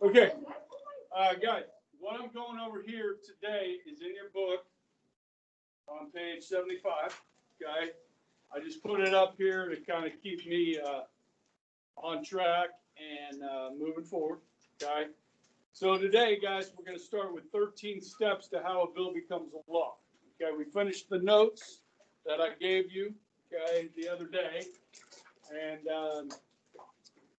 Okay, guys, what I'm going over here today is in your book on page 75. Okay, I just put it up here to kind of keep me on track and moving forward. Okay, so today, guys, we're going to start with 13 steps to how a bill becomes a law. Okay, we finished the notes that I gave you, okay, the other day, and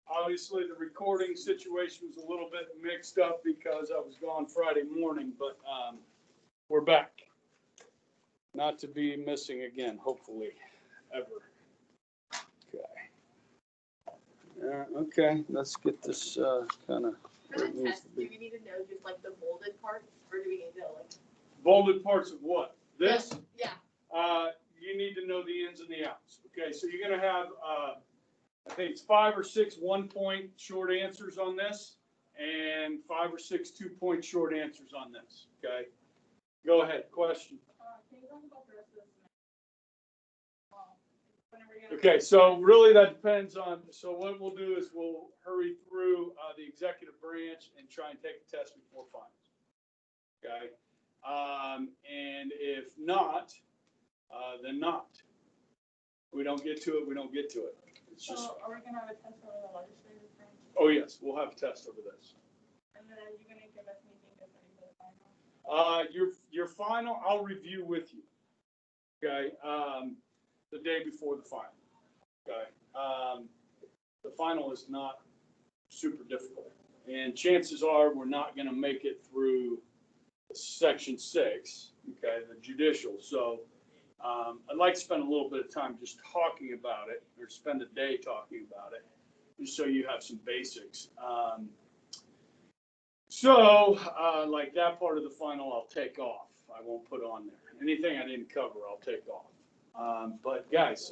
obviously the recording situation was a little bit mixed up because I was gone Friday morning, but we're back. Not to be missing again, hopefully, ever. Okay. Okay, let's get this kind of. For the test, do we need to know just like the bolded parts, or do we need to like? Bolded parts of what? This? Yeah. You need to know the ins and the outs. Okay, so you're going to have, I think it's 5 or 6 1-point short answers on this, and 5 or 6 2-point short answers on this. Okay, go ahead. Question. Can you talk about the rest of this? Okay, so really that depends on, so what we'll do is we'll hurry through the executive branch and try and take a test before finals. Okay, and if not, then not. We don't get to it, we don't get to it. It's just. So are we going to have a test over the legislative branch? Oh, yes, we'll have a test over this. And then are you going to give us anything different for the final? Your final, I'll review with you. Okay, the day before the final. Okay, the final is not super difficult, and chances are we're not going to make it through Section 6. Okay, the judicial. So I'd like to spend a little bit of time just talking about it, or spend a day talking about it, just so you have some basics. Like that part of the final, I'll take off. I won't put on there. Anything I didn't cover, I'll take off. But guys,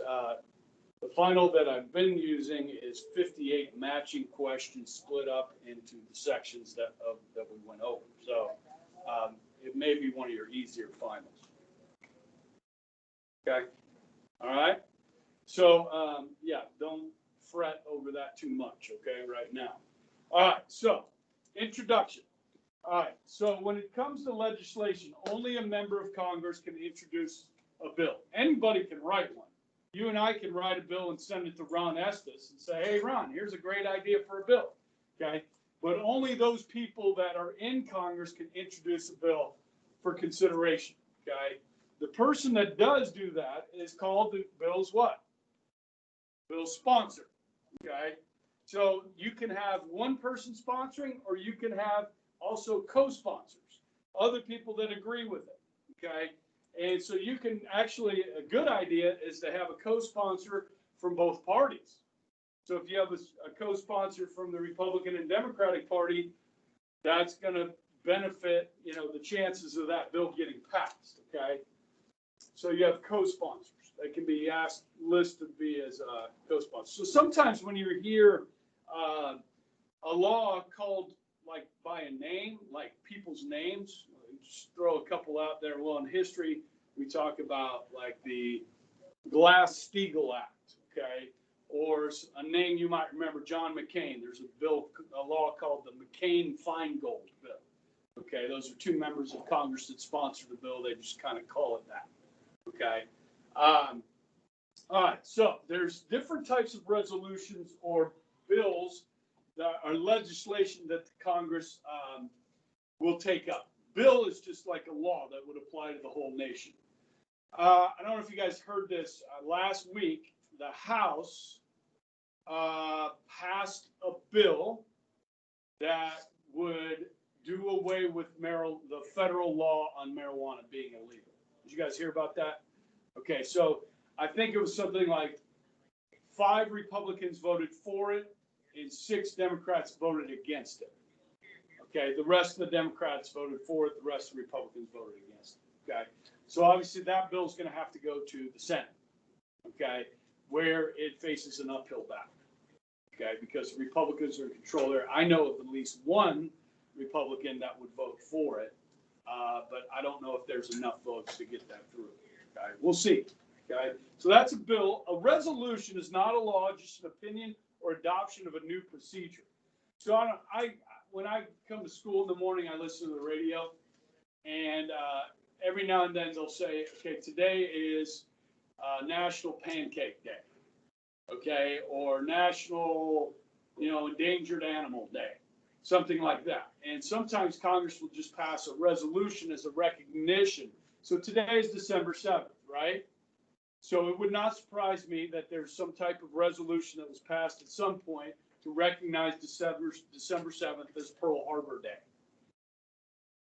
the final that I've been using is 58 matching questions split up into the sections that we went over. So it may be one of your easier finals. Okay. All right. So yeah, don't fret over that too much. Okay, right now. All right. So introduction. All right. So when it comes to legislation, only a member of Congress can introduce a bill. Anybody can write one. You and I can write a bill and send it to Ron Estes and say, hey, Ron, here's a great idea for a bill. Okay. But only those people that are in Congress can introduce a bill for consideration. Okay. The person that does do that is called the bill's what? Bill's sponsor. Okay. So you can have one person sponsoring, or you can have also co-sponsors, other people that agree with it. Okay. And so you can actually, a good idea is to have a co-sponsor from both parties. So if you have a co-sponsor from the Republican and Democratic Party, that's going to benefit, the chances of that bill getting passed. Okay. So you have co-sponsors. They can be listed to be as co-sponsors. So sometimes when you hear a law called like by a name, like people's names, just throw a couple out there. Well, in history, we talk about like the Glass-Steagall Act, okay? Or a name you might remember, John McCain. There's a law called the McCain-Feingold bill. Okay, those are 2 members of Congress that sponsored the bill. They just kind of call it that. Okay. All right. So there's different types of resolutions or bills that are legislation that the Congress will take up. Bill is just like a law that would apply to the whole nation. I don't know if you guys heard this. Last week, the House passed a bill that would do away with the federal law on marijuana being illegal. Did you guys hear about that? Okay, so I think it was something like 5 Republicans voted for it and 6 Democrats voted against it. Okay, the rest of the Democrats voted for it, the rest of the Republicans voted against it. Okay, so obviously that bill is going to have to go to the Senate. Okay, where it faces an uphill battle. Okay, because the Republicans are in control there. I know of at least one Republican that would vote for it, but I don't know if there's enough votes to get that through. Okay, we'll see. Okay, so that's a bill. A resolution is not a law, just an opinion or adoption of a new procedure. So when I come to school in the morning, I listen to the radio, and every now and then they'll say, okay, today is National Pancake Day, okay, or National, Endangered Animal Day, something like that. And sometimes Congress will just pass a resolution as a recognition. So today is December 7th, right? So it would not surprise me that there's some type of resolution that was passed at some point to recognize December 7th as Pearl Harbor Day.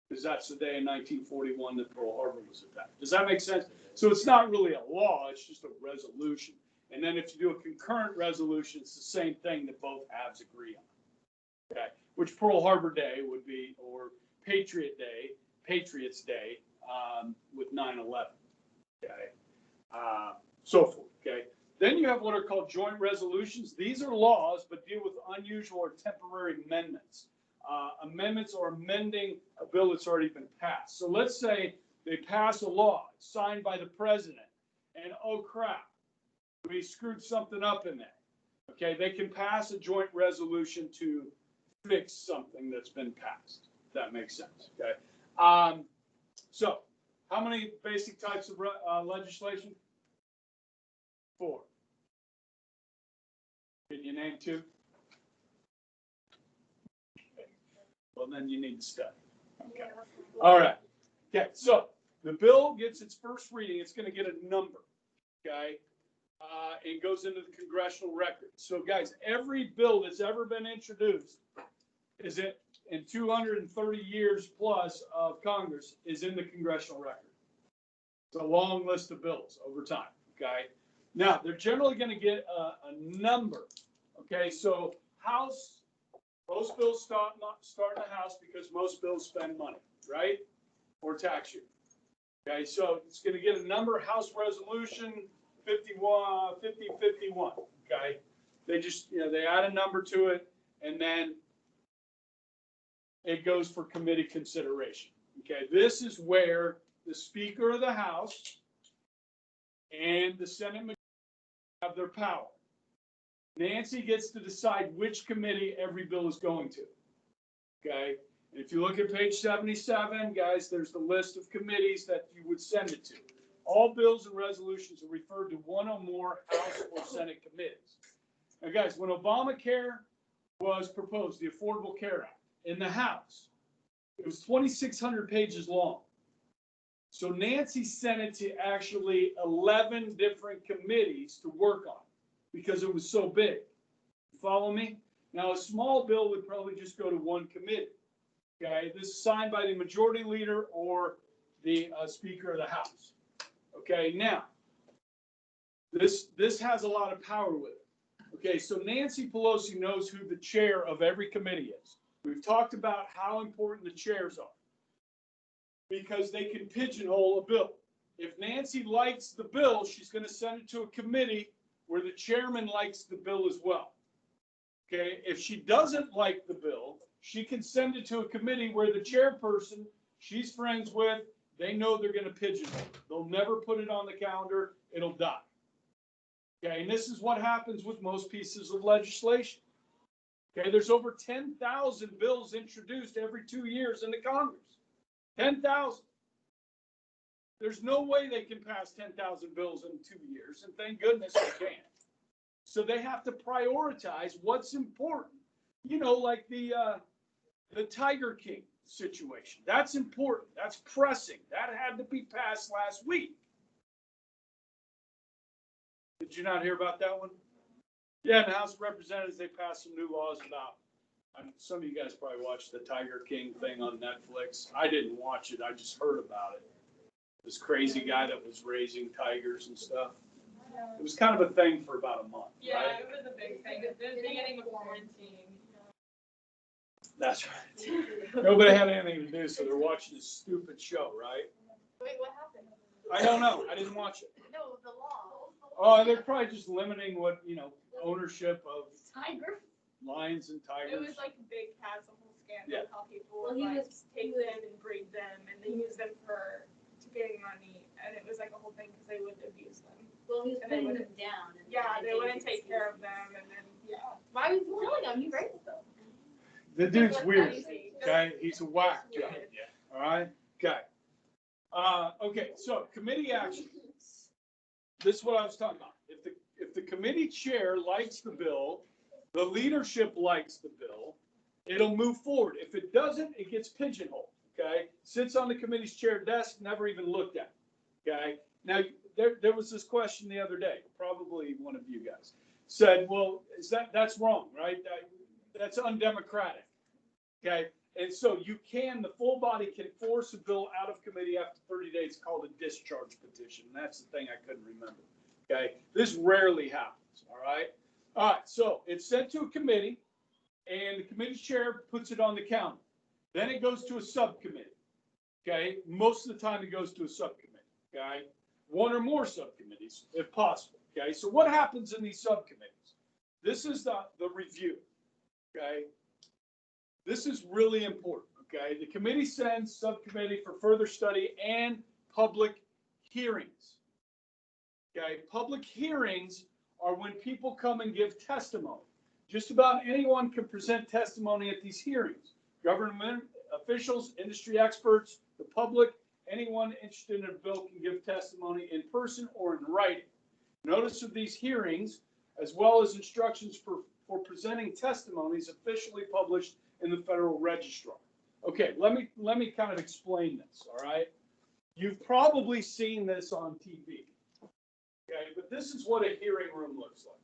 Because that's the day in 1941 that Pearl Harbor was attacked. Does that make sense? So it's not really a law, it's just a resolution. And then if you do a concurrent resolution, it's the same thing that both halves agree on. Okay, which Pearl Harbor Day would be, or Patriot's Day, with 9/11. Okay, so forth. Okay, then you have what are called joint resolutions. These are laws, but deal with unusual or temporary amendments. Amendments or amending a bill that's already been passed. So let's say they pass a law signed by the president, and oh crap, we screwed something up in there. Okay, they can pass a joint resolution to fix something that's been passed. If that makes sense. Okay. So, how many basic types of legislation? 4. Can you name 2? Well, then you need to study. Okay. All right. Okay. So the bill gets its first reading. It's going to get a number. Okay. And goes into the congressional record. So, guys, every bill that's ever been introduced is it in 230 years plus of Congress is in the congressional record. It's a long list of bills over time. Okay. Now they're generally going to get a number. Okay. So House. Most bills start in the House because most bills spend money, right? Or tax you. Okay, so it's going to get a number, House Resolution 5051. Okay, they just, they add a number to it, and then it goes for committee consideration. Okay, this is where the Speaker of the House and the Senate majority have their power. Nancy gets to decide which committee every bill is going to. Okay, and if you look at page 77, guys, there's the list of committees that you would send it to. All bills and resolutions are referred to one or more House or Senate committees. Now, guys, when Obamacare was proposed, the Affordable Care Act, in the House, it was 2,600 pages long. So Nancy sent it to actually 11 different committees to work on, because it was so big. You follow me? Now, a small bill would probably just go to one committee. Okay, this is signed by the majority leader or the Speaker of the House. Okay, now, this has a lot of power with it. Okay, so Nancy Pelosi knows who the chair of every committee is. We've talked about how important the chairs are, because they can pigeonhole a bill. If Nancy likes the bill, she's going to send it to a committee where the chairman likes the bill as well. Okay, if she doesn't like the bill, she can send it to a committee where the chairperson she's friends with, they know they're going to pigeonhole it. They'll never put it on the calendar. It'll die. Okay, and this is what happens with most pieces of legislation. Okay, there's over 10,000 bills introduced every 2 years in the Congress. 10,000. There's no way they can pass 10,000 bills in 2 years, and thank goodness they can. So they have to prioritize what's important. Like the Tiger King situation. That's important. That's pressing. That had to be passed last week. Did you not hear about that one? Yeah, in the House of Representatives, they passed some new laws about, some of you guys probably watched the Tiger King thing on Netflix. I didn't watch it. I just heard about it. This crazy guy that was raising tigers and stuff. It was kind of a thing for about a month. Yeah, right? It was a big thing. At the beginning of quarantine. That's right. Nobody had anything to do, so they're watching this stupid show, right? Wait, what happened? I don't know. I didn't watch it. No, the law. Oh, they're probably just limiting what, ownership of Tiger. lions and tigers. It was like big cats, a whole scandal. Yeah. How people would take them and breed them, and they use them to getting money, and it was like a whole thing because they would abuse them. Well, he was And they putting wouldn't- them down. And Yeah, they wouldn't take care of them, and then Why was he killing them? He raised them. The dude's weird. Crazy. Okay, he's a whack job. All right. Okay. Okay. So committee action. This is what I was talking about. If the committee chair likes the bill, the leadership likes the bill, it'll move forward. If it doesn't, it gets pigeonholed. Okay. Sits on the committee's chair desk, never even looked at. Okay. Now there was this question the other day. Probably one of you guys said, "Well, that's wrong, right? That's undemocratic." Okay. And so the full body can force a bill out of committee after 30 days called a discharge petition. That's the thing I couldn't remember. Okay. This rarely happens. All right. All right. So it's sent to a committee and the committee chair puts it on the calendar. Then it goes to a subcommittee. Okay. Most of the time it goes to a subcommittee. Okay. One or more subcommittees if possible. Okay. So what happens in these subcommittees? This is the review. Okay. This is really important, okay? The committee sends subcommittee for further study and public hearings, okay? Public hearings are when people come and give testimony. Just about anyone can present testimony at these hearings. Government officials, industry experts, the public, anyone interested in a bill can give testimony in person or in writing. Notice of these hearings, as well as instructions for presenting testimonies, officially published in the Federal Register. Okay, let me kind of explain this, all right? You've probably seen this on TV, okay? But this is what a hearing room looks like.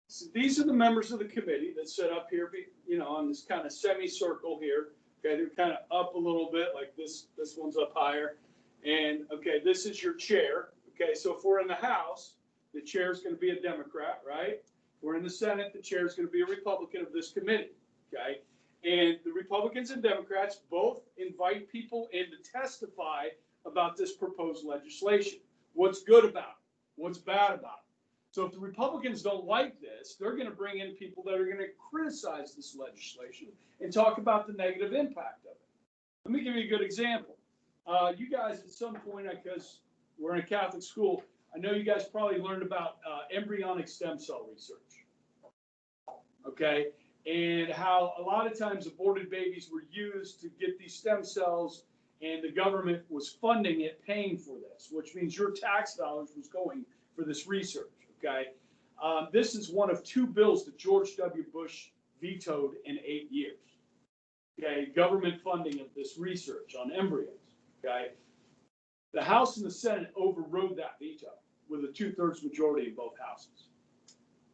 So these are the members of the committee that sit up here, on this kind of semicircle here. Okay, they're kind of up a little bit, like this one's up higher. And okay, this is your chair. Okay, so if we're in the House, the chair is going to be a Democrat, right? If we're in the Senate, the chair is going to be a Republican of this committee. Okay, and the Republicans and Democrats both invite people in to testify about this proposed legislation. What's good about it? What's bad about it? So if the Republicans don't like this, they're going to bring in people that are going to criticize this legislation and talk about the negative impact of it. Let me give you a good example. You guys at some point, because we're in a Catholic school, I know you guys probably learned about embryonic stem cell research. Okay, and how a lot of times aborted babies were used to get these stem cells, and the government was funding it, paying for this, which means your tax dollars was going for this research. Okay, this is one of two bills that George W. Bush vetoed in 8 years. Okay, government funding of this research on embryos. Okay, the House and the Senate overrode that veto with a 2/3 majority in both houses.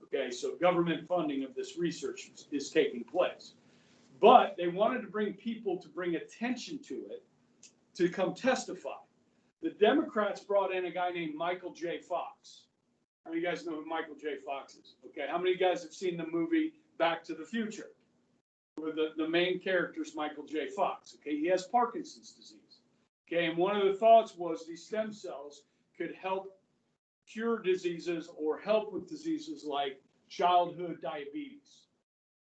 Okay, so government funding of this research is taking place, but they wanted to bring people to bring attention to it to come testify. The Democrats brought in a guy named Michael J. Fox. How many of you guys know who Michael J. Fox is? Okay, how many of you guys have seen the movie Back to the Future? Where the main character is Michael J. Fox. Okay, he has Parkinson's disease. Okay, and one of the thoughts was these stem cells could help cure diseases or help with diseases like childhood diabetes.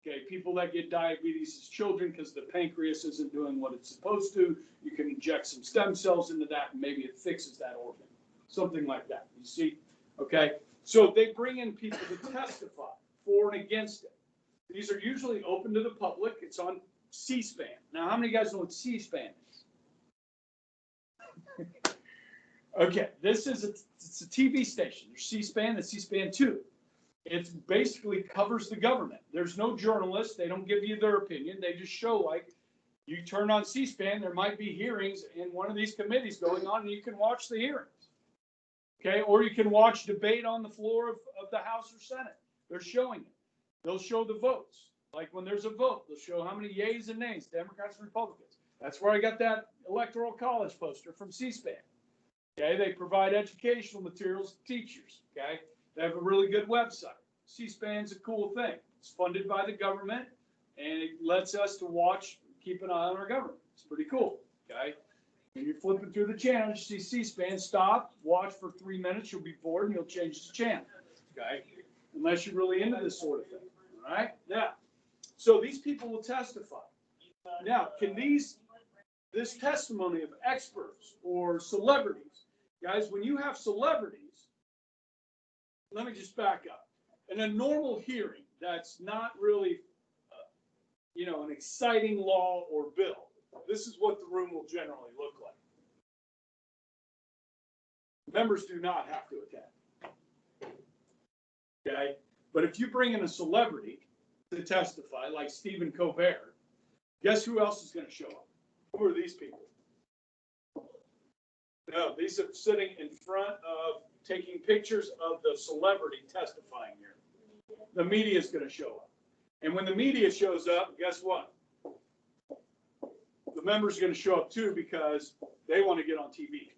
Okay, people that get diabetes as children because the pancreas isn't doing what it's supposed to, you can inject some stem cells into that and maybe it fixes that organ. Something like that, you see? Okay, so they bring in people to testify for and against it. These are usually open to the public. It's on C-SPAN. Now, how many of you guys know what C-SPAN is? Okay, it's a TV station. There's C-SPAN and C-SPAN 2. It basically covers the government. There's no journalists. They don't give you their opinion. They just show, like, you turn on C-SPAN, there might be hearings in one of these committees going on, and you can watch the hearings. Okay, or you can watch debate on the floor of the House or Senate. They're showing it. They'll show the votes. Like when there's a vote, they'll show how many yeas and nays, Democrats and Republicans. That's where I got that Electoral College poster from C-SPAN. Okay, they provide educational materials to teachers. Okay, they have a really good website. C-SPAN's a cool thing. It's funded by the government, and it lets us to watch, keep an eye on our government. It's pretty cool. Okay, when you're flipping through the channels, you see C-SPAN, stop, watch for 3 minutes. You'll be bored, and you'll change the channel. Okay, unless you're really into this sort of thing. All right, now, so these people will testify. Now, can these this testimony of experts or celebrities. Guys, when you have celebrities, let me just back up. In a normal hearing, that's not really, an exciting law or bill. This is what the room will generally look like. Members do not have to attend. Okay? But if you bring in a celebrity to testify, like Stephen Colbert, guess who else is going to show up? Who are these people? No, these are sitting in front of taking pictures of the celebrity testifying here. The media is going to show up. And when the media shows up, guess what? The members are going to show up too because they want to get on TV.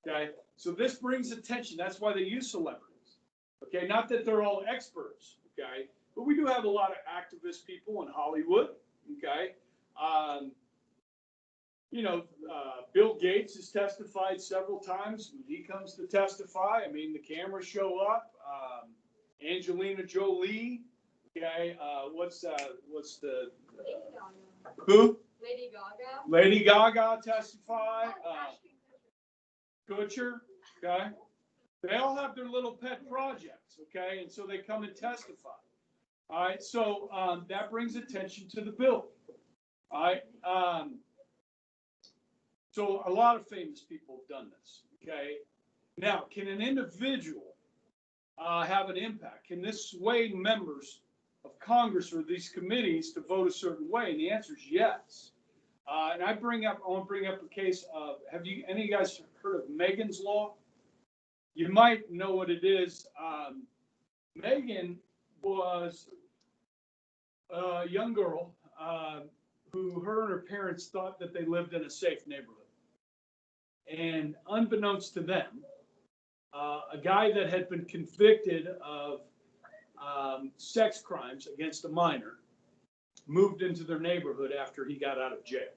Okay? So this brings attention. That's why they use celebrities. Okay? Not that they're all experts. Okay? But we do have a lot of activist people in Hollywood. Okay? Bill Gates has testified several times. When he comes to testify, the cameras show up. Angelina Jolie. Okay, what's the who? Lady Gaga. Lady Gaga testify. Kutcher. Okay, they all have their little pet projects. Okay, and so they come and testify. All right, so that brings attention to the bill. All right. So a lot of famous people have done this, okay? Now, can an individual have an impact? Can this sway members of Congress or these committees to vote a certain way? And the answer is yes. And I want to bring up a case of, any of you guys heard of Megan's Law? You might know what it is. Megan was a young girl who her and her parents thought that they lived in a safe neighborhood. And unbeknownst to them, a guy that had been convicted of sex crimes against a minor moved into their neighborhood after he got out of jail.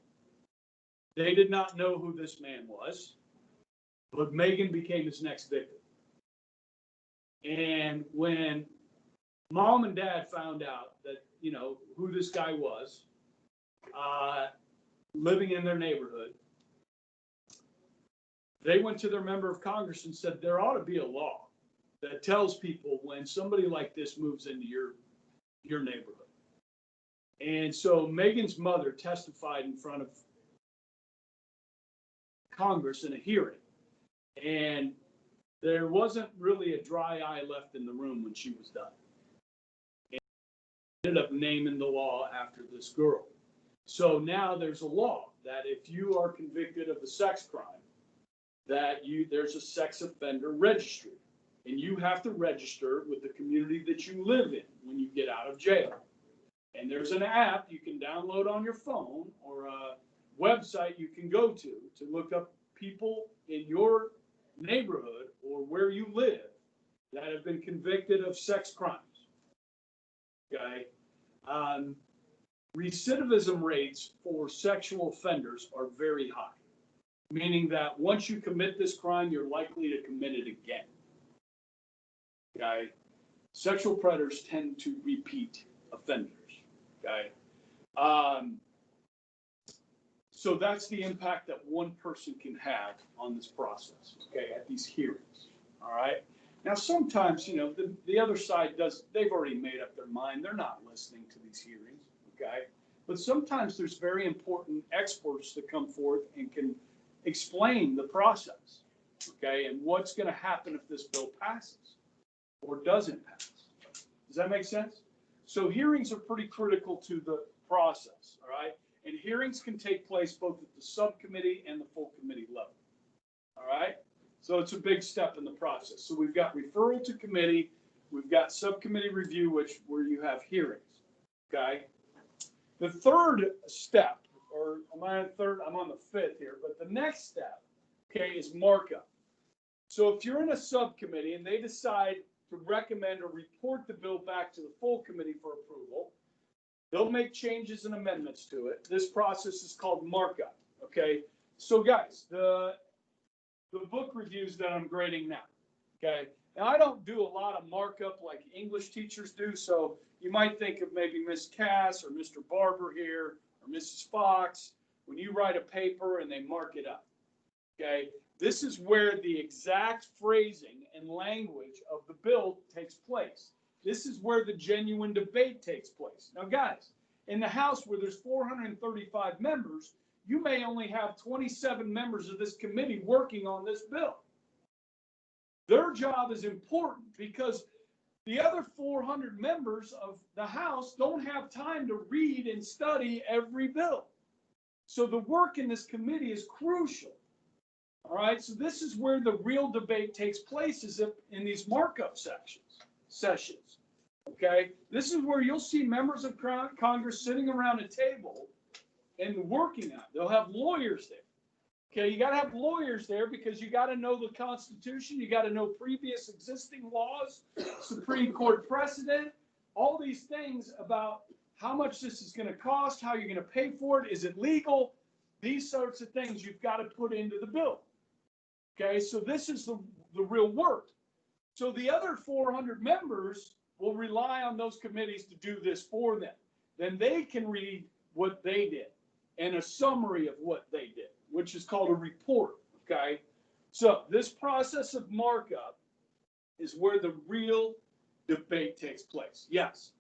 They did not know who this man was, but Megan became his next victim. And when mom and dad found out that, who this guy was, living in their neighborhood, they went to their member of Congress and said there ought to be a law that tells people when somebody like this moves into your neighborhood. And so Megan's mother testified in front of Congress in a hearing. And there wasn't really a dry eye left in the room when she was done. And ended up naming the law after this girl. So now there's a law that if you are convicted of a sex crime, there's a sex offender registry, and you have to register with the community that you live in when you get out of jail. And there's an app you can download on your phone or a website you can go to look up people in your neighborhood or where you live that have been convicted of sex crimes. Okay. Recidivism rates for sexual offenders are very high. Meaning that once you commit this crime, you're likely to commit it again. Okay? Sexual predators tend to repeat offenders. Okay? So that's the impact that one person can have on this process, okay, at these hearings. All right? Now, sometimes, the other side they've already made up their mind. They're not listening to these hearings, okay? But sometimes there's very important experts that come forth and can explain the process, okay, and what's going to happen if this bill passes or doesn't pass. Does that make sense? So hearings are pretty critical to the process, all right? And hearings can take place both at the subcommittee and the full committee level, all right? So it's a big step in the process. So we've got referral to committee, we've got subcommittee review, where you have hearings, okay? The third step, or am I on third? I'm on the fifth here, but the next step, okay, is markup. So if you're in a subcommittee and they decide to recommend or report the bill back to the full committee for approval, they'll make changes and amendments to it. This process is called markup, okay? So guys, the book reviews that I'm grading now, okay? Now I don't do a lot of markup like English teachers do, so you might think of maybe Miss Cass or Mr. Barber here, or Mrs. Fox, when you write a paper and they mark it up. Okay? This is where the exact phrasing and language of the bill takes place. This is where the genuine debate takes place. Now, guys, in the House where there's 435 members, you may only have 27 members of this committee working on this bill. Their job is important because the other 400 members of the House don't have time to read and study every bill. So the work in this committee is crucial. All right, so this is where the real debate takes place, is in these markup sessions. Okay, this is where you'll see members of Congress sitting around a table and working on it. They'll have lawyers there. Okay, you got to have lawyers there because you got to know the Constitution, you got to know previous existing laws, Supreme Court precedent, all these things about how much this is going to cost, how you're going to pay for it, is it legal? These sorts of things you've got to put into the bill. Okay, so this is the real work. So the other 400 members will rely on those committees to do this for them. Then they can read what they did and a summary of what they did, which is called a report. Okay, so this process of markup is where the real debate takes place. Yes?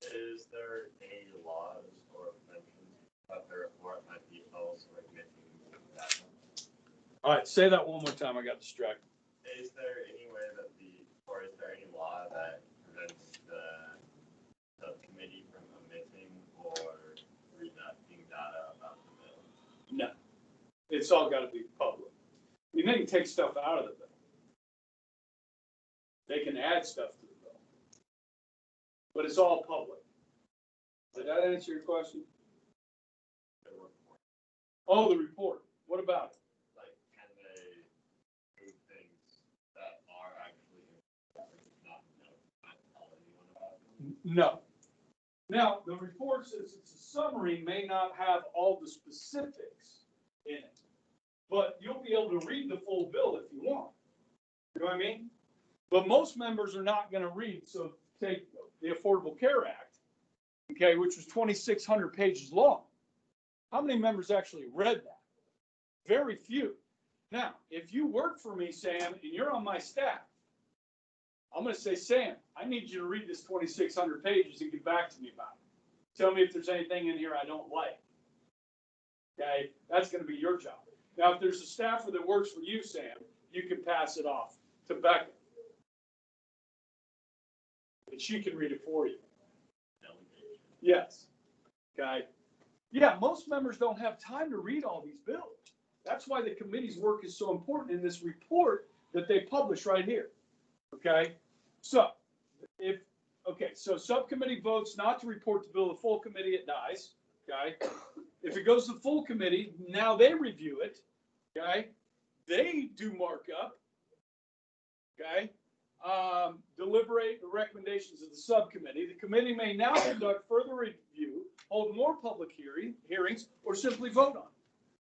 Is there any laws or mentions that the report might be also admitting that? All right, say that one more time. I got distracted. Is there any way that is there any law that prevents the subcommittee from omitting or redacting data about the bill? No, it's all got to be public. You they can take stuff out of the bill. They can add stuff to the bill, but it's all public. Did that answer your question? The report. Oh, the report. What about it? Like, can they do things that are actually not tell anyone about them? No. Now, the report says it's a summary, may not have all the specifics in it, but you'll be able to read the full bill if you want. You know what I mean? But most members are not going to read. So take the Affordable Care Act, okay, which was 2,600 pages long. How many members actually read that? Very few. Now, if you work for me, Sam, and you're on my staff, I'm going to say, Sam, I need you to read this 2,600 pages and get back to me about it. Tell me if there's anything in here I don't like. Okay, that's going to be your job. Now, if there's a staffer that works for you, Sam, you can pass it off to Becca. And she can read it for you. Yes. Okay. Yeah, most members don't have time to read all these bills. That's why the committee's work is so important in this report that they publish right here. Okay. So so subcommittee votes not to report the bill to full committee, it dies. Okay. If it goes to full committee, now they review it. Okay. They do markup. Okay. Deliberate the recommendations of the subcommittee. The committee may now conduct further review, hold more public hearings, or simply vote on it.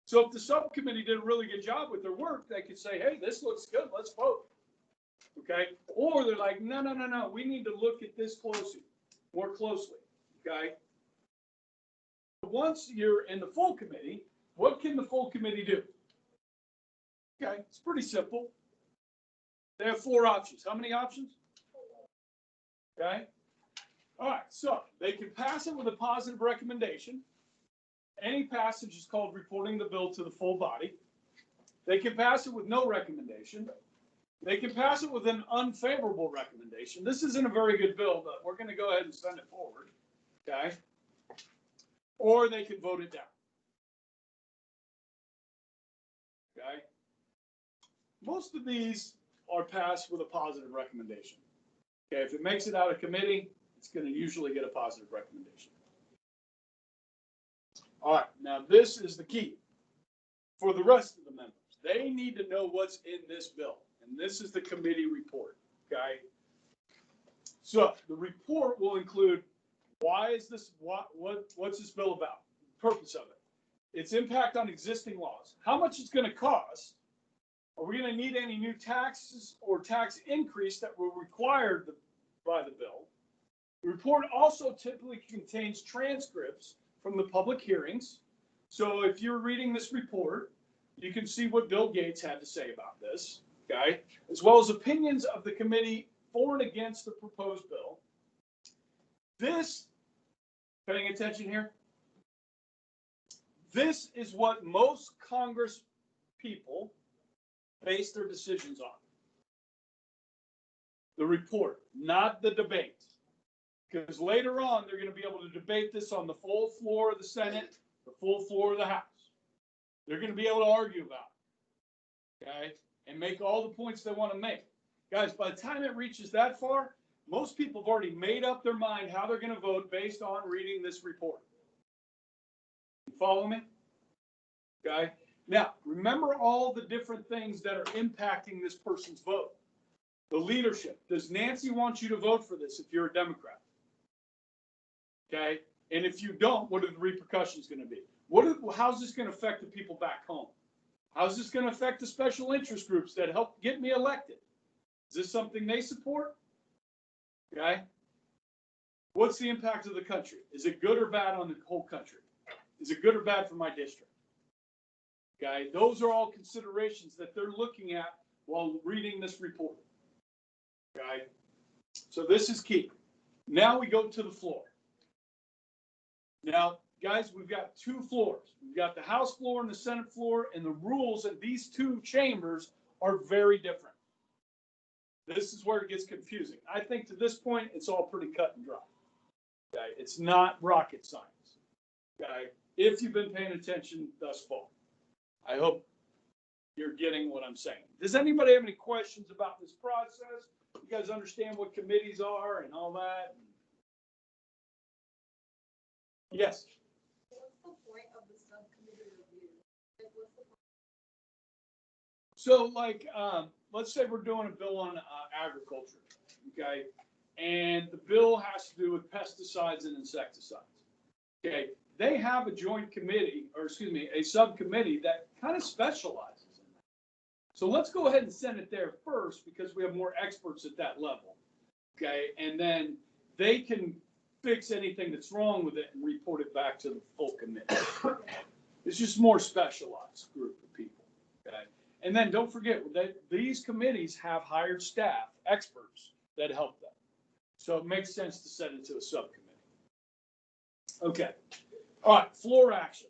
So if the subcommittee did a really good job with their work, they could say, hey, this looks good, let's vote. Okay? Or they're like, no, we need to look at this more closely. Okay? Once you're in the full committee, what can the full committee do? Okay, it's pretty simple. They have 4 options. How many options? Okay. All right. So they can pass it with a positive recommendation. Any passage is called reporting the bill to the full body. They can pass it with no recommendation. They can pass it with an unfavorable recommendation. This isn't a very good bill, but we're going to go ahead and send it forward. Okay. Or they can vote it down. Okay. Most of these are passed with a positive recommendation. Okay, if it makes it out of committee, it's going to usually get a positive recommendation. All right, now this is the key for the rest of the members. They need to know what's in this bill, and this is the committee report. Okay, so the report will include why is this, what's this bill about, the purpose of it, its impact on existing laws, how much it's going to cost. Are we going to need any new taxes or tax increase that were required by the bill? The report also typically contains transcripts from the public hearings. So if you're reading this report, you can see what Bill Gates had to say about this, okay? As well as opinions of the committee for and against the proposed bill. This, paying attention here, this is what most Congress people base their decisions on. The report, not the debate. Because later on, they're going to be able to debate this on the full floor of the Senate, the full floor of the House. They're going to be able to argue about it, okay, and make all the points they want to make. Guys, by the time it reaches that far, most people have already made up their mind how they're going to vote based on reading this report. You follow me? Okay. Now, remember all the different things that are impacting this person's vote. The leadership. Does Nancy want you to vote for this if you're a Democrat? Okay. And if you don't, what are the repercussions going to be? How's this going to affect the people back home? How's this going to affect the special interest groups that help get me elected? Is this something they support? Okay. What's the impact of the country? Is it good or bad on the whole country? Is it good or bad for my district? Okay. Those are all considerations that they're looking at while reading this report. Okay. So this is key. Now we go to the floor. Now, guys, we've got two floors. We've got the House floor and the Senate floor, and the rules in these two chambers are very different. This is where it gets confusing. I think to this point, it's all pretty cut and dry. Okay? It's not rocket science. Okay? If you've been paying attention thus far, I hope you're getting what I'm saying. Does anybody have any questions about this process? You guys understand what committees are and all that? Yes. What's the point of the subcommittee review? Like, what's the point? So, like, let's say we're doing a bill on agriculture, okay? And the bill has to do with pesticides and insecticides, okay? They have a joint committee, or excuse me, a subcommittee that kind of specializes in that. So let's go ahead and send it there first because we have more experts at that level, okay? And then they can fix anything that's wrong with it and report it back to the full committee. It's just more specialized group of people, okay? And then don't forget that these committees have hired staff, experts that help them. So it makes sense to send it to a subcommittee. Okay. All right, floor action.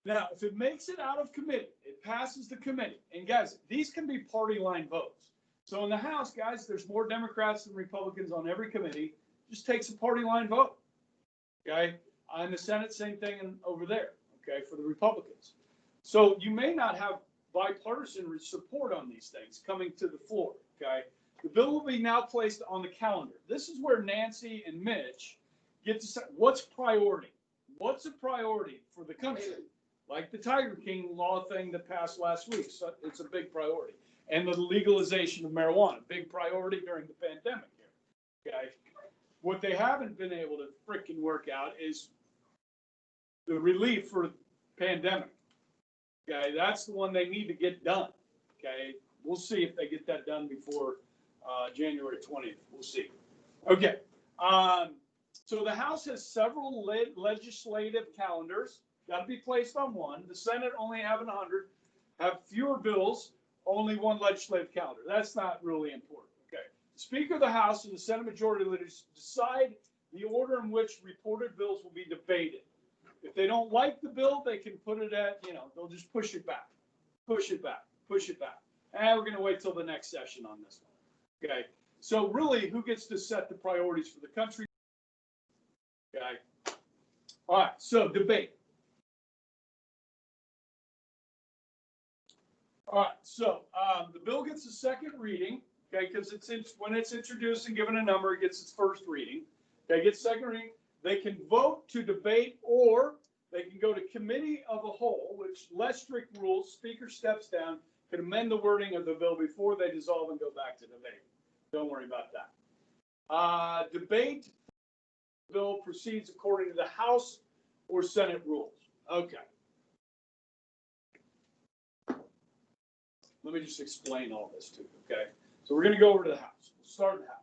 Now, if it makes it out of committee, it passes the committee. And guys, these can be party line votes. So in the House, guys, there's more Democrats than Republicans on every committee. Just takes a party line vote. Okay. In the Senate, same thing over there. Okay, for the Republicans. So you may not have bipartisan support on these things coming to the floor. Okay. The bill will be now placed on the calendar. This is where Nancy and Mitch get to say what's priority. What's a priority for the country? Like the Tiger King law thing that passed last week. So it's a big priority. And the legalization of marijuana, big priority during the pandemic here. Okay. What they haven't been able to freaking work out is the relief for the pandemic. Okay. That's the one they need to get done. Okay. We'll see if they get that done before January 20th. We'll see. Okay. So the House has several legislative calendars. Got to be placed on one. The Senate only having 100, have fewer bills, only one legislative calendar. That's not really important. Okay. The Speaker of the House and the Senate Majority Leaders decide the order in which reported bills will be debated. If they don't like the bill, they can put it at, they'll just push it back, push it back, push it back. And we're going to wait till the next session on this one. Okay. So really, who gets to set the priorities for the country? Okay. All right. So debate. All right. So the bill gets a second reading. Okay, because when it's introduced and given a number, it gets its first reading. Okay, gets second reading. They can vote to debate, or they can go to committee of a whole, which less strict rules. Speaker steps down, can amend the wording of the bill before they dissolve and go back to debate. Don't worry about that. Debate. The bill proceeds according to the House or Senate rules. Okay. Let me just explain all this to you. Okay. So we're going to go over to the House. We'll start in the House.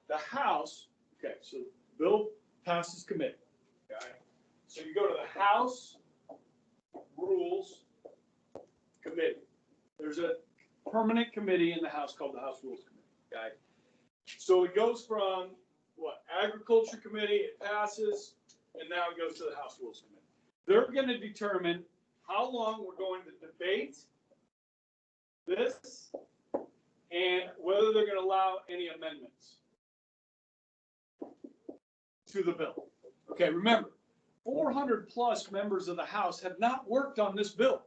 the House, okay, so bill passes committee, okay? So you go to the House Rules Committee. There's a permanent committee in the House called the House Rules Committee, okay? So it goes from, Agriculture Committee, it passes, and now it goes to the House Rules Committee. They're gonna determine how long we're going to debate this and whether they're gonna allow any amendments to the bill. Okay, remember, 400 plus members of the House have not worked on this bill.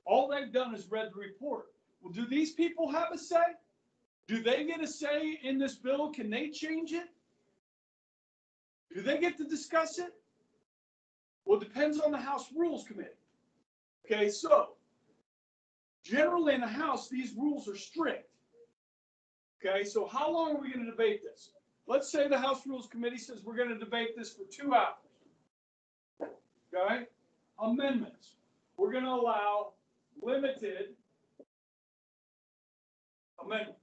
All they've done is read the report. Well, do these people have a say? Do they get a say in this bill? Can they change it? Do they get to discuss it? Well, it depends on the House Rules Committee. Okay, so generally in the House, these rules are strict. Okay, so how long are we going to debate this? Let's say the House Rules Committee says we're going to debate this for 2 hours. Okay, amendments. We're going to allow limited amendments.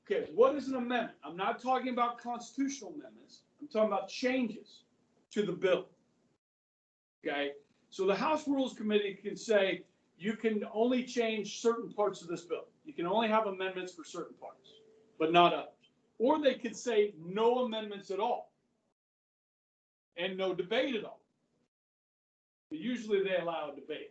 Okay, what is an amendment? I'm not talking about constitutional amendments. I'm talking about changes to the bill. Okay, so the House Rules Committee can say you can only change certain parts of this bill. You can only have amendments for certain parts, but not others. Or they could say no amendments at all and no debate at all. But usually they allow a debate.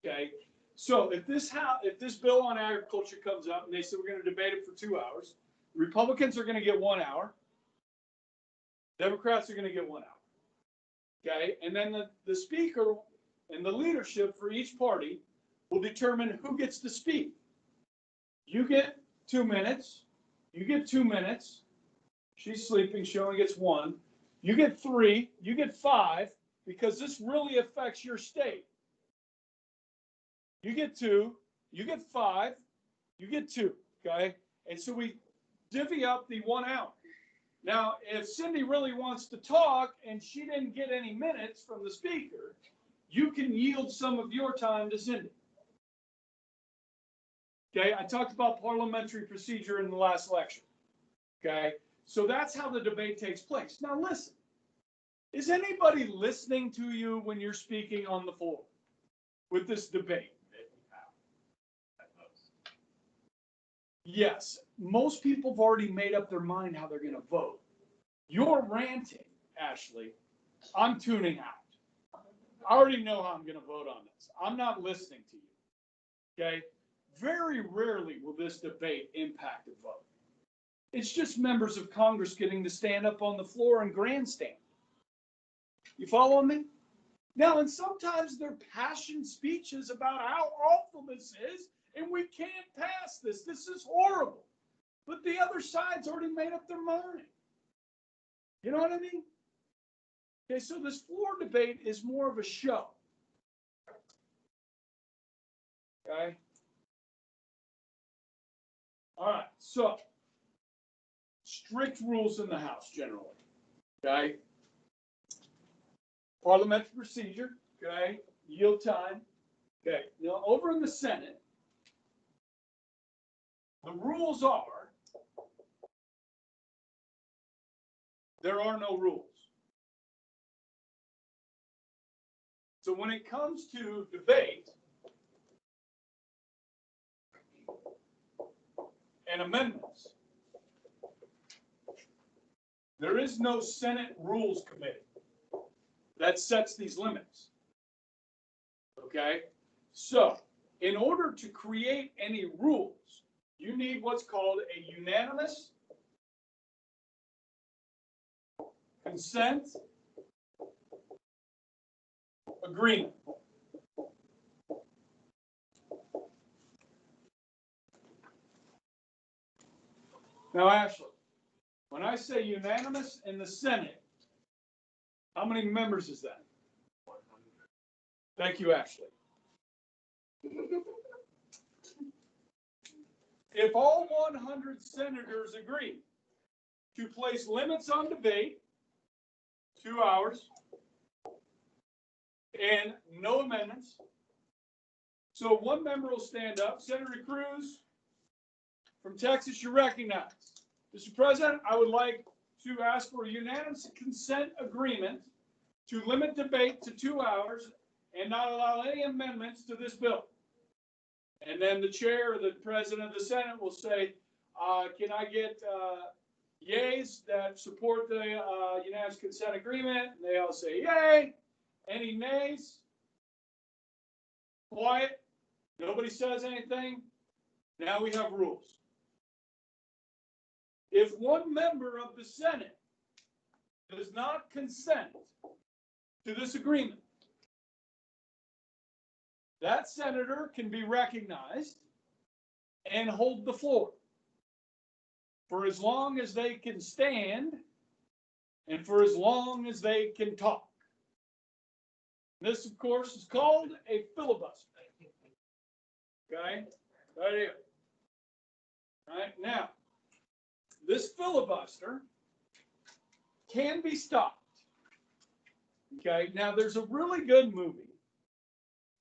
Okay, so if this bill on agriculture comes up and they say we're going to debate it for 2 hours, Republicans are going to get 1 hour. Democrats are going to get 1 hour. Okay, and then the speaker and the leadership for each party will determine who gets to speak. You get 2 minutes. You get 2 minutes. She's sleeping. She only gets 1. You get 3. You get 5 because this really affects your state. You get 2. You get 5. You get 2. Okay, and so we divvy up the 1 hour. Now, if Cindy really wants to talk and she didn't get any minutes from the speaker, you can yield some of your time to Cindy. Okay, I talked about parliamentary procedure in the last lecture. Okay, so that's how the debate takes place. Now listen, is anybody listening to you when you're speaking on the floor with this debate? Yes, most people have already made up their mind how they're going to vote. You're ranting, Ashley. I'm tuning out. I already know how I'm going to vote on this. I'm not listening to you. Okay? Very rarely will this debate impact a vote. It's just members of Congress getting to stand up on the floor and grandstand. You follow me? Now, and sometimes they're passionate speeches about how awful this is, and we can't pass this. This is horrible. But the other side's already made up their mind. You know what I mean? Okay, so this floor debate is more of a show. Okay? All right, so strict rules in the House generally. Okay? Parliamentary procedure. Okay? Yield time. Okay, now over in the Senate, the rules are there are no rules. So when it comes to debate and amendments, there is no Senate Rules Committee that sets these limits. Okay? So, in order to create any rules, you need what's called a unanimous consent agreement. Now, Ashley, when I say unanimous in the Senate, how many members is that? 100. Thank you, Ashley. If all 100 senators agree to place limits on debate, 2 hours, and no amendments, so one member will stand up. Senator Cruz from Texas, you're recognized. Mr. President, I would like to ask for a unanimous consent agreement to limit debate to 2 hours and not allow any amendments to this bill. And then the chair or the president of the Senate will say, can I get yays that support the unanimous consent agreement? And they all say yay. Any nays? Quiet. Nobody says anything. Now we have rules. If one member of the Senate does not consent to this agreement, that senator can be recognized and hold the floor for as long as they can stand and for as long as they can talk. This, of course, is called a filibuster. Okay? Right here. Right now, this filibuster can be stopped. Okay? Now, there's a really good movie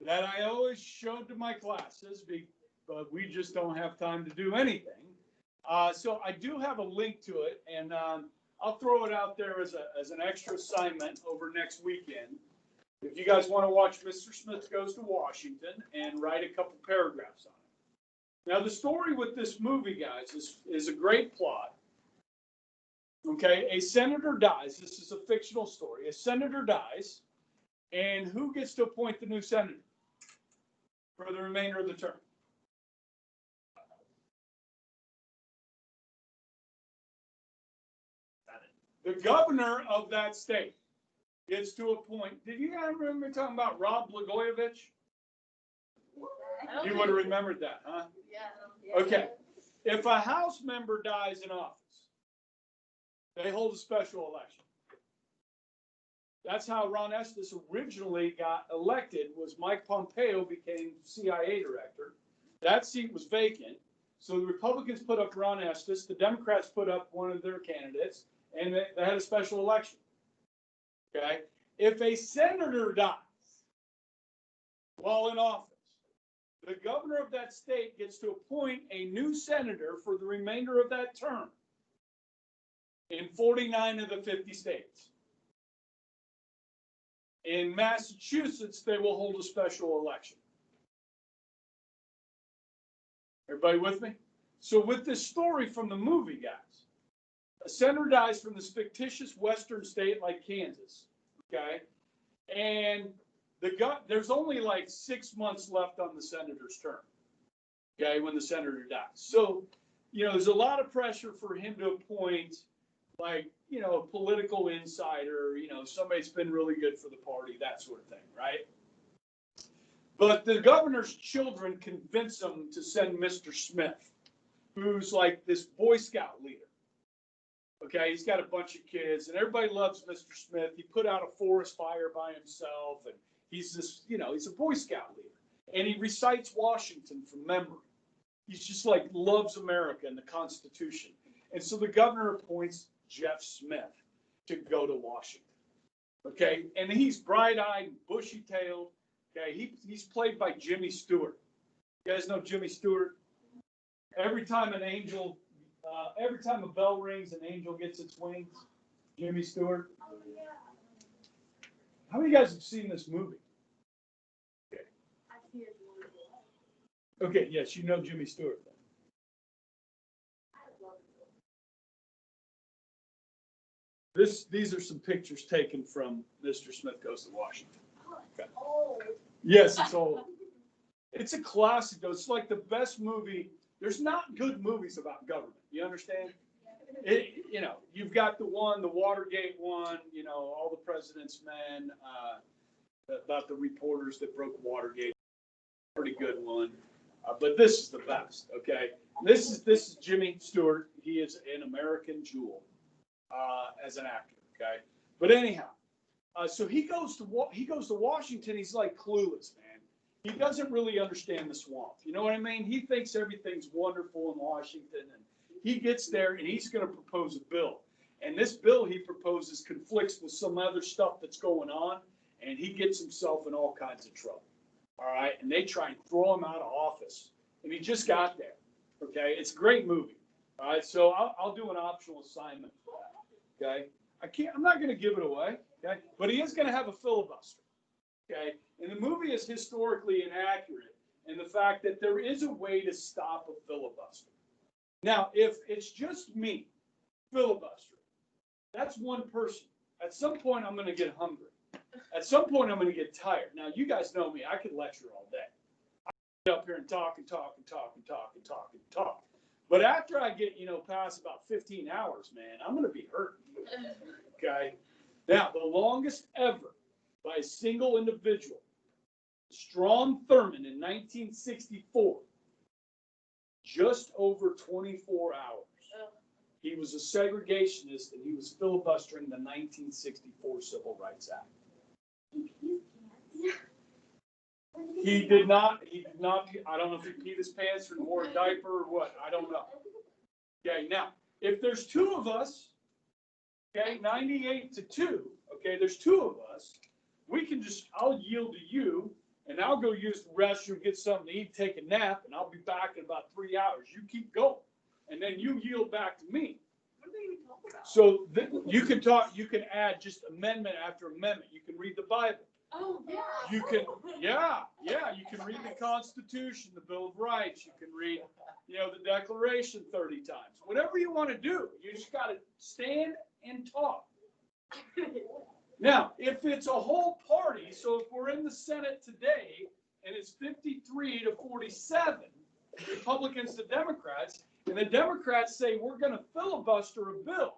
that I always showed to my classes, but we just don't have time to do anything. So I do have a link to it, and I'll throw it out there as an extra assignment over next weekend. If you guys want to watch Mr. Smith Goes to Washington and write a couple paragraphs on it. Now, the story with this movie, guys, is a great plot. Okay, a senator dies. This is a fictional story. A senator dies, and who gets to appoint the new senator for the remainder of the term? The governor of that state gets to appoint. Did you guys remember talking about Rod Blagojevich? You would have remembered that, huh? Yeah. Okay. If a House member dies in office, they hold a special election. That's how Ron Estes originally got elected, was Mike Pompeo became CIA director. That seat was vacant. So the Republicans put up Ron Estes, the Democrats put up one of their candidates, and they had a special election. Okay? If a senator dies while in office, the governor of that state gets to appoint a new senator for the remainder of that term in 49 of the 50 states. In Massachusetts, they will hold a special election. Everybody with me? So with this story from the movie, guys, a senator dies from this fictitious western state like Kansas, okay? And there's only like 6 months left on the senator's term, okay, when the senator dies. So, there's a lot of pressure for him to appoint, like, a political insider, somebody that's been really good for the party, that sort of thing, right? But the governor's children convince him to send Mr. Smith, who's like this Boy Scout leader. Okay, he's got a bunch of kids, and everybody loves Mr. Smith. He put out a forest fire by himself, and he's this, he's a Boy Scout leader. And he recites Washington from memory. He's just like loves America and the Constitution. And so the governor appoints Jeff Smith to go to Washington. Okay, and he's bright-eyed, bushy-tailed. Okay, he's played by Jimmy Stewart. You guys know Jimmy Stewart? Every time a bell rings, an angel gets its wings. Jimmy Stewart. Oh, yeah. How many of you guys have seen this movie? Okay. I see it. Okay, yes, you know Jimmy Stewart then. I love it. These are some pictures taken from Mr. Smith Goes to Washington. Oh, it's old. Yes, it's old. It's a classic, though. It's like the best movie. There's not good movies about government. You understand? You've got the Watergate one, All the President's Men, about the reporters that broke Watergate. Pretty good one. But this is the best, okay? This is Jimmy Stewart. He is an American jewel as an actor, okay? But anyhow, so he goes to Washington. He's like clueless, man. He doesn't really understand the swamp. You know what I mean? He thinks everything's wonderful in Washington, and he gets there and he's going to propose a bill. And this bill he proposes conflicts with some other stuff that's going on, and he gets himself in all kinds of trouble. All right, and they try and throw him out of office, and he just got there. Okay, it's a great movie. All right, so I'll do an optional assignment for that, okay? I'm not gonna give it away, okay? But he is gonna have a filibuster, okay? And the movie is historically inaccurate in the fact that there is a way to stop a filibuster. Now, if it's just me filibustering, that's one person. At some point, I'm gonna get hungry. At some point, I'm gonna get tired. Now, you guys know me, I could lecture all day. I get up here and talk and talk and talk and talk and talk and talk. But after I get, past about 15 hours, man, I'm going to be hurt. Okay. Now, the longest ever by a single individual, Strom Thurmond in 1964, just over 24 hours. He was a segregationist and he was filibustering the 1964 Civil Rights Act. He did not, I don't know if he peed his pants or wore a diaper or what, I don't know. Okay, now, if there's two of us, okay, 98-2, okay, there's two of us, I'll yield to you, and I'll go use the restroom, get something to eat, take a nap, and I'll be back in about 3 hours. You keep going, and then you yield back to me. What do they even talk about? So you can add just amendment after amendment. You can read the Bible. Oh, yeah. You can read the Constitution, the Bill of Rights. You can read, the Declaration 30 times. Whatever you want to do, you just got to stand and talk. Now, if it's a whole party, so if we're in the Senate today and it's 53-47, Republicans to Democrats, and the Democrats say we're going to filibuster a bill,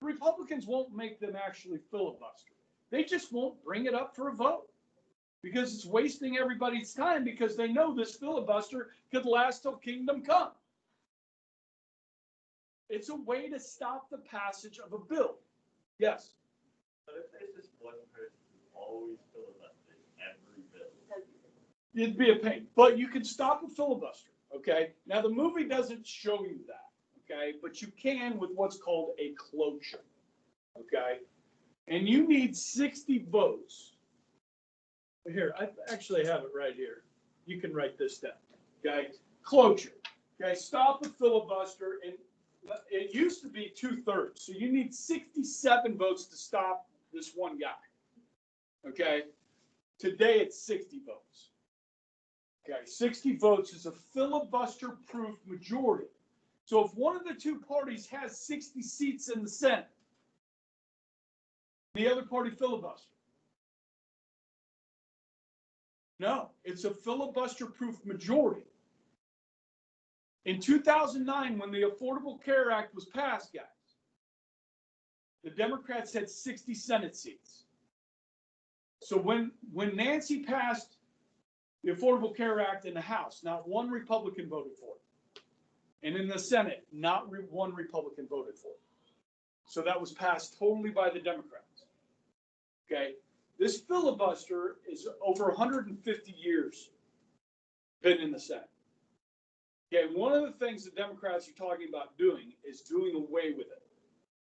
the Republicans won't make them actually filibuster. They just won't bring it up for a vote because it's wasting everybody's time because they know this filibuster could last till kingdom come. It's a way to stop the passage of a bill. Yes. But if there's just one person who always filibusters every bill, It'd be a pain, but you can stop a filibuster. Okay. Now the movie doesn't show you that. Okay, but you can with what's called a cloture. Okay. And you need 60 votes. Here, I actually have it right here. You can write this down. Okay, cloture. Okay, stop a filibuster, and it used to be 2/3. So you need 67 votes to stop this one guy. Okay, today it's 60 votes. Okay, 60 votes is a filibuster-proof majority. So if one of the two parties has 60 seats in the Senate, the other party filibuster. No, it's a filibuster-proof majority. In 2009, when the Affordable Care Act was passed, guys, the Democrats had 60 Senate seats. So when Nancy passed the Affordable Care Act in the House, not one Republican voted for it. And in the Senate, not one Republican voted for it. So that was passed totally by the Democrats. Okay, this filibuster is over 150 years been in the Senate. Okay, one of the things the Democrats are talking about doing is doing away with it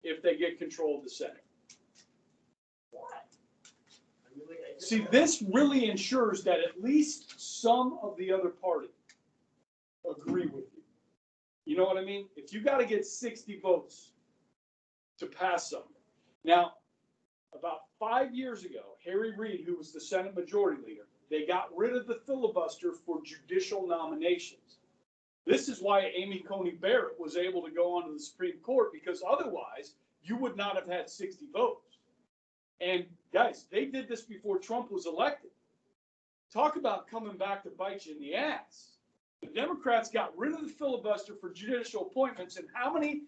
if they get control of the Senate. what? I mean, like, See, this really ensures that at least some of the other party agree with you. You know what I mean? If you got to get 60 votes to pass something. Now, about 5 years ago, Harry Reid, who was the Senate Majority Leader, they got rid of the filibuster for judicial nominations. This is why Amy Coney Barrett was able to go onto the Supreme Court, because otherwise you would not have had 60 votes. And guys, they did this before Trump was elected. Talk about coming back to bite you in the ass. The Democrats got rid of the filibuster for judicial appointments, and how many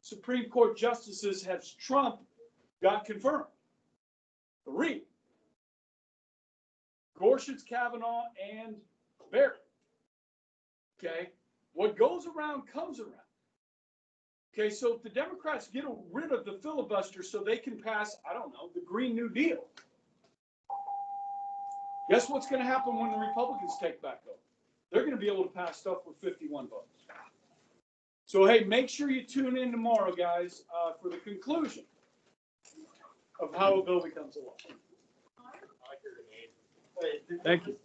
Supreme Court justices has Trump got confirmed? 3. Gorsuch, Kavanaugh, and Barrett. Okay, what goes around comes around. Okay, so if the Democrats get rid of the filibuster so they can pass, I don't know, the Green New Deal, guess what's going to happen when the Republicans take back over? They're going to be able to pass stuff with 51 votes. So, hey, make sure you tune in tomorrow, guys, for the conclusion of how a bill becomes a law. I like your name. Wait, Thank you.